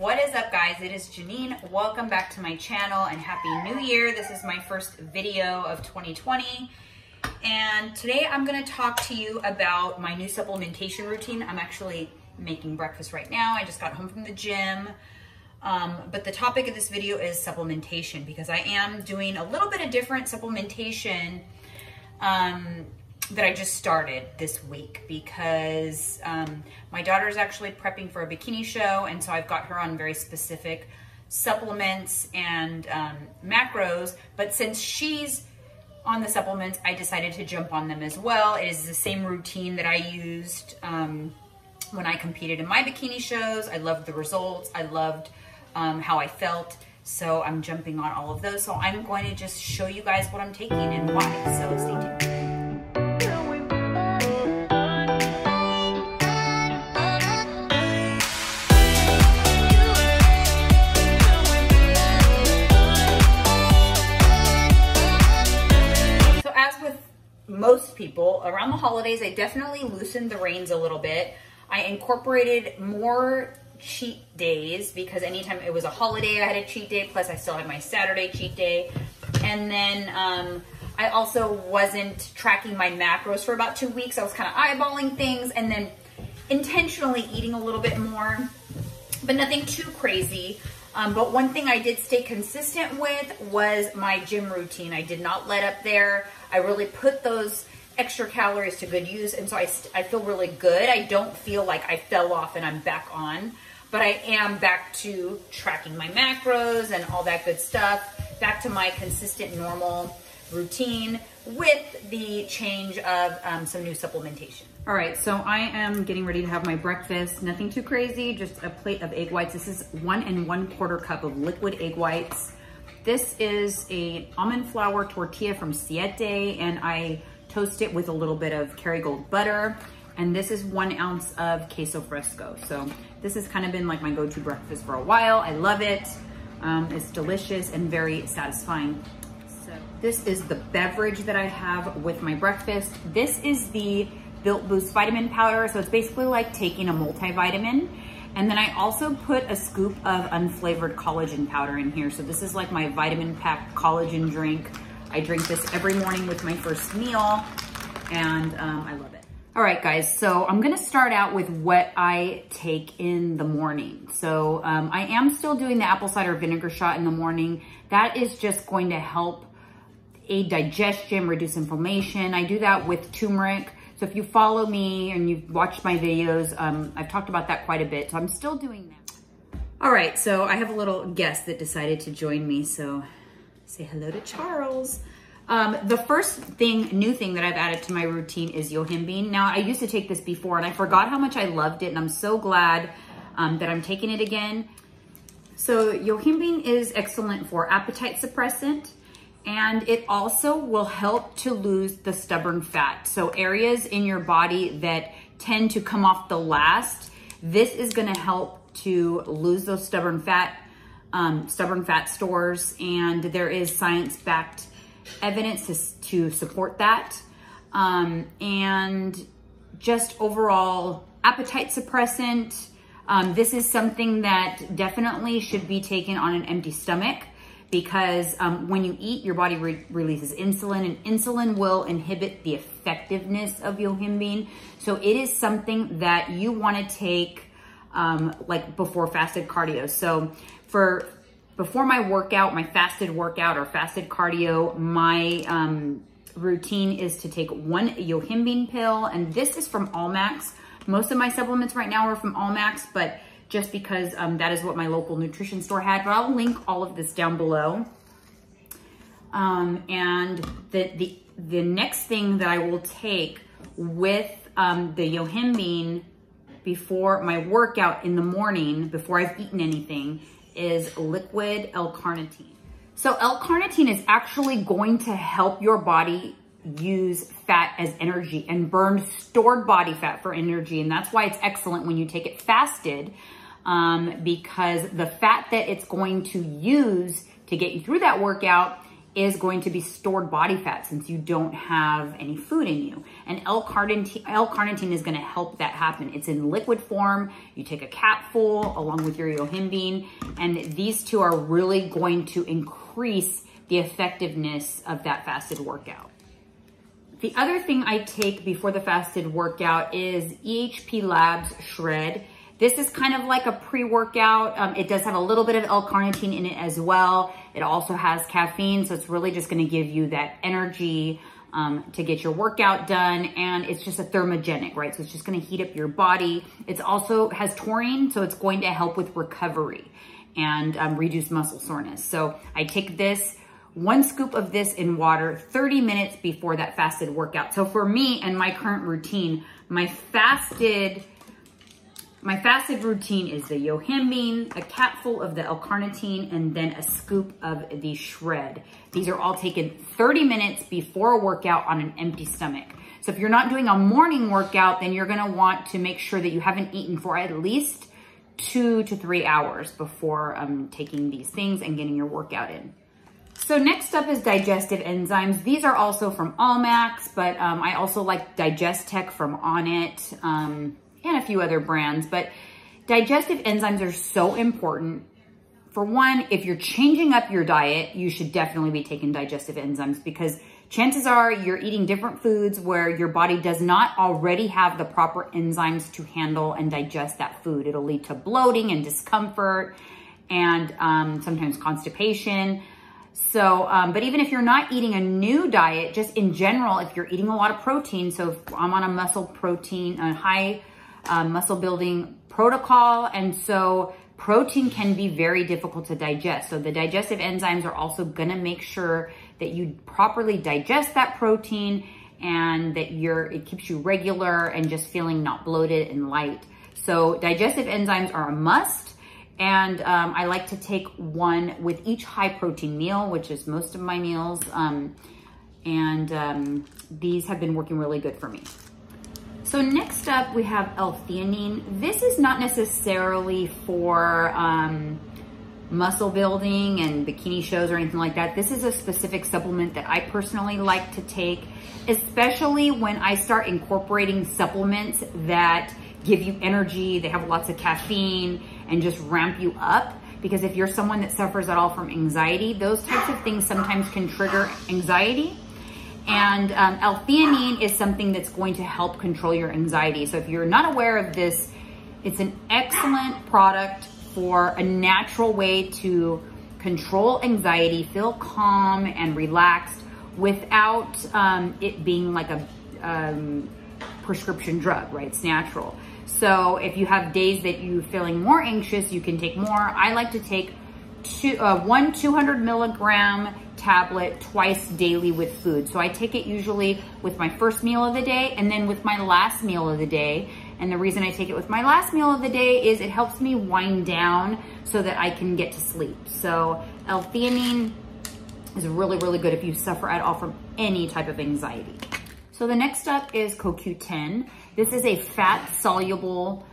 What is up, guys? It is Janine. Welcome back to my channel and Happy New Year. This is my first video of 2020. And today I'm gonna talk to you about my new supplementation routine. I'm actually making breakfast right now. I just got home from the gym. But the topic of this video is supplementation because I am doing a little bit of different supplementation that I just started this week because my daughter is actually prepping for a bikini show, and so I've got her on very specific supplements and macros. But since she's on the supplements, I decided to jump on them as well. It is the same routine that I used when I competed in my bikini shows. I loved the results. I loved how I felt. So I'm jumping on all of those. So I'm going to just show you guys what I'm taking and why. So stay tuned. Most people around the holidays, I definitely loosened the reins a little bit. I incorporated more cheat days because anytime it was a holiday, I had a cheat day. Plus I still had my Saturday cheat day. And then I also wasn't tracking my macros for about 2 weeks. I was kind of eyeballing things and then intentionally eating a little bit more, but nothing too crazy. But one thing I did stay consistent with was my gym routine. I did not let up there. I really put those extra calories to good use, and so I feel really good. I don't feel like I fell off and I'm back on, but I am back to tracking my macros and all that good stuff, back to my consistent normal routine with the change of some new supplementation. All right, so I am getting ready to have my breakfast. Nothing too crazy, just a plate of egg whites. This is 1 1/4 cup of liquid egg whites. This is a almond flour tortilla from Siete, and I toast it with a little bit of Kerrygold butter. And this is 1 ounce of queso fresco. So this has kind of been like my go-to breakfast for a while. I love it. It's delicious and very satisfying. So this is the beverage that I have with my breakfast. This is the Built Boost vitamin powder. So it's basically like taking a multivitamin. And then I also put a scoop of unflavored collagen powder in here. So this is like my vitamin packed collagen drink. I drink this every morning with my first meal, and I love it. All right, guys, so I'm gonna start out with what I take in the morning. So I am still doing the apple cider vinegar shot in the morning. That is just going to help aid digestion, reduce inflammation. I do that with turmeric. So if you follow me and you've watched my videos, I've talked about that quite a bit. So I'm still doing that. All right, so I have a little guest that decided to join me. So say hello to Charles. The first new thing that I've added to my routine is Yohimbine. Now I used to take this before and I forgot how much I loved it, and I'm so glad that I'm taking it again. So Yohimbine is excellent for appetite suppressant, and it also will help to lose the stubborn fat. So areas in your body that tend to come off the last, this is gonna help to lose those stubborn fat stores. And there is science-backed evidence to support that. And just overall appetite suppressant. This is something that definitely should be taken on an empty stomach, because when you eat, your body releases insulin, and insulin will inhibit the effectiveness of Yohimbine. So it is something that you want to take like before fasted cardio. So before my workout, my fasted workout or fasted cardio, my routine is to take 1 Yohimbine pill, and this is from Allmax. Most of my supplements right now are from Allmax, but just because that is what my local nutrition store had, but I'll link all of this down below. And the next thing that I will take with the Yohimbine before my workout in the morning, before I've eaten anything, is liquid L-Carnitine. So L-Carnitine is actually going to help your body use fat as energy and burn stored body fat for energy. And that's why it's excellent when you take it fasted, because the fat that it's going to use to get you through that workout is going to be stored body fat since you don't have any food in you. And L-Carnitine is going to help that happen. It's in liquid form. You take a capful along with your Yohimbine, and these two are really going to increase the effectiveness of that fasted workout. The other thing I take before the fasted workout is EHP Labs Shred. This is kind of like a pre-workout. It does have a little bit of L-Carnitine in it as well. It also has caffeine, so it's really just gonna give you that energy to get your workout done. And it's just a thermogenic, right? So it's just gonna heat up your body. It also has taurine, so it's going to help with recovery and reduce muscle soreness. So I take this, 1 scoop of this in water 30 minutes before that fasted workout. So for me and my current routine, my fasted routine is the Yohimbine, a capful of the L-Carnitine, and then a scoop of the Shred. These are all taken 30 minutes before a workout on an empty stomach. So if you're not doing a morning workout, then you're gonna want to make sure that you haven't eaten for at least 2 to 3 hours before taking these things and getting your workout in. So next up is Digestive Enzymes. These are also from Allmax, but I also like Digestive from Onnit. And a few other brands, but digestive enzymes are so important. For one, if you're changing up your diet, you should definitely be taking digestive enzymes because chances are you're eating different foods where your body does not already have the proper enzymes to handle and digest that food. It'll lead to bloating and discomfort and sometimes constipation. So, but even if you're not eating a new diet, just in general, if you're eating a lot of protein, so if I'm on a high muscle building protocol, and so protein can be very difficult to digest. So the digestive enzymes are also gonna make sure that you properly digest that protein and that it keeps you regular and just feeling not bloated and light. So digestive enzymes are a must, and I like to take one with each high protein meal, which is most of my meals, these have been working really good for me. So next up, we have L-Theanine. This is not necessarily for muscle building and bikini shows or anything like that. This is a specific supplement that I personally like to take, especially when I start incorporating supplements that give you energy, they have lots of caffeine, and just ramp you up. Because if you're someone that suffers at all from anxiety, those types of things sometimes can trigger anxiety. And L-Theanine is something that's going to help control your anxiety. So if you're not aware of this, it's an excellent product for a natural way to control anxiety, feel calm and relaxed without it being like a prescription drug, right? It's natural. So if you have days that you're feeling more anxious, you can take more. I like to take one 200 milligram tablet twice daily with food. So I take it usually with my first meal of the day and then with my last meal of the day. And the reason I take it with my last meal of the day is it helps me wind down so that I can get to sleep. So L-Theanine is really, really good if you suffer at all from any type of anxiety. So the next up is CoQ10. This is a fat-soluble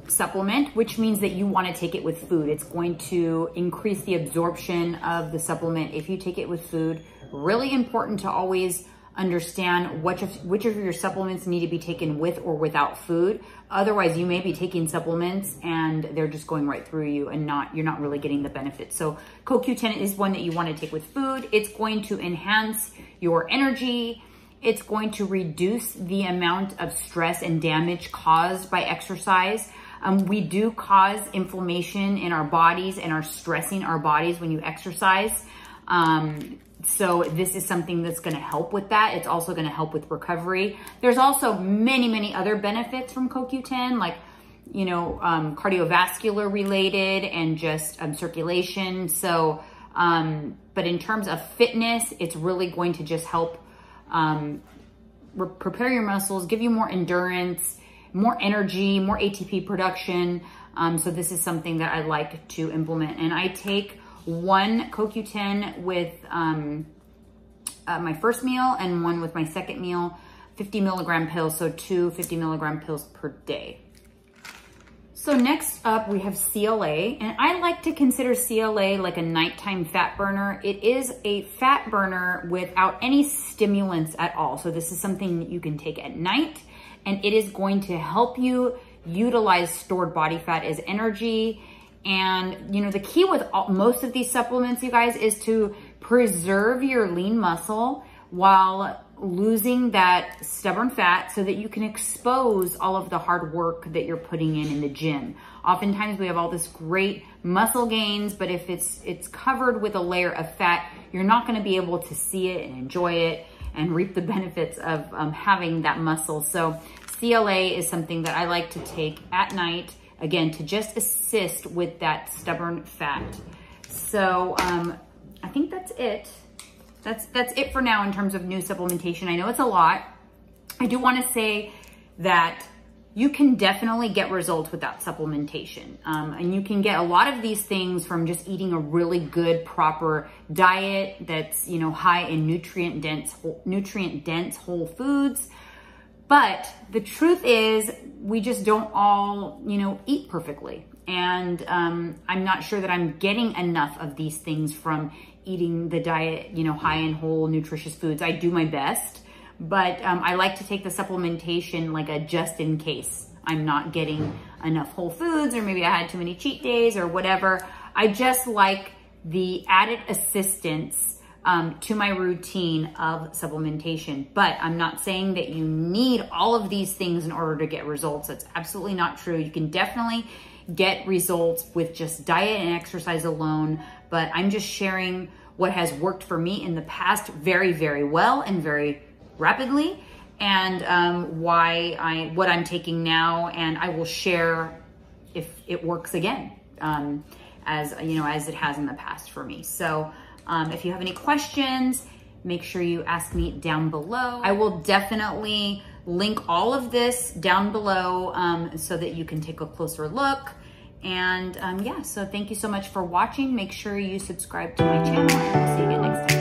supplement, which means that you want to take it with food. It's going to increase the absorption of the supplement if you take it with food. Really important to always understand which of your supplements need to be taken with or without food. Otherwise, you may be taking supplements and they're just going right through you and you're not really getting the benefits. So CoQ10 is one that you want to take with food. It's going to enhance your energy. It's going to reduce the amount of stress and damage caused by exercise. We do cause inflammation in our bodies and are stressing our bodies when you exercise. So this is something that's going to help with that. It's also going to help with recovery. There's also many, many other benefits from CoQ10, like, you know, cardiovascular related and just circulation. So, but in terms of fitness, it's really going to just help prepare your muscles, give you more endurance, more energy, more ATP production. So this is something that I like to implement. And I take one CoQ10 with my first meal and one with my second meal, 50 milligram pills. So two 50 milligram pills per day. So next up we have CLA, and I like to consider CLA like a nighttime fat burner. It is a fat burner without any stimulants at all. So this is something that you can take at night, and it is going to help you utilize stored body fat as energy. And you know, the key with most of these supplements, you guys, is to preserve your lean muscle while losing that stubborn fat so that you can expose all of the hard work that you're putting in the gym. Oftentimes we have all this great muscle gains, but if it's covered with a layer of fat, you're not going to be able to see it and enjoy it and reap the benefits of having that muscle. So CLA is something that I like to take at night, again, to just assist with that stubborn fat. So I think that's it. That's it for now in terms of new supplementation. I know it's a lot. I do want to say that you can definitely get results without supplementation. And you can get a lot of these things from just eating a really good, proper diet that's, you know, high in nutrient dense whole foods. But the truth is we just don't all, you know, eat perfectly. And I'm not sure that I'm getting enough of these things from eating the diet, you know, high in whole nutritious foods. I do my best, but I like to take the supplementation like a just in case I'm not getting enough whole foods, or maybe I had too many cheat days or whatever. I just like the added assistance to my routine of supplementation. But I'm not saying that you need all of these things in order to get results. That's absolutely not true. You can definitely get results with just diet and exercise alone, but I'm just sharing what has worked for me in the past very, very well and very rapidly, and what I'm taking now, and I will share if it works again, as you know, as it has in the past for me. So if you have any questions, make sure you ask me down below. I will definitely link all of this down below so that you can take a closer look. And yeah, so thank you so much for watching. Make sure you subscribe to my channel, and we'll see you again next time.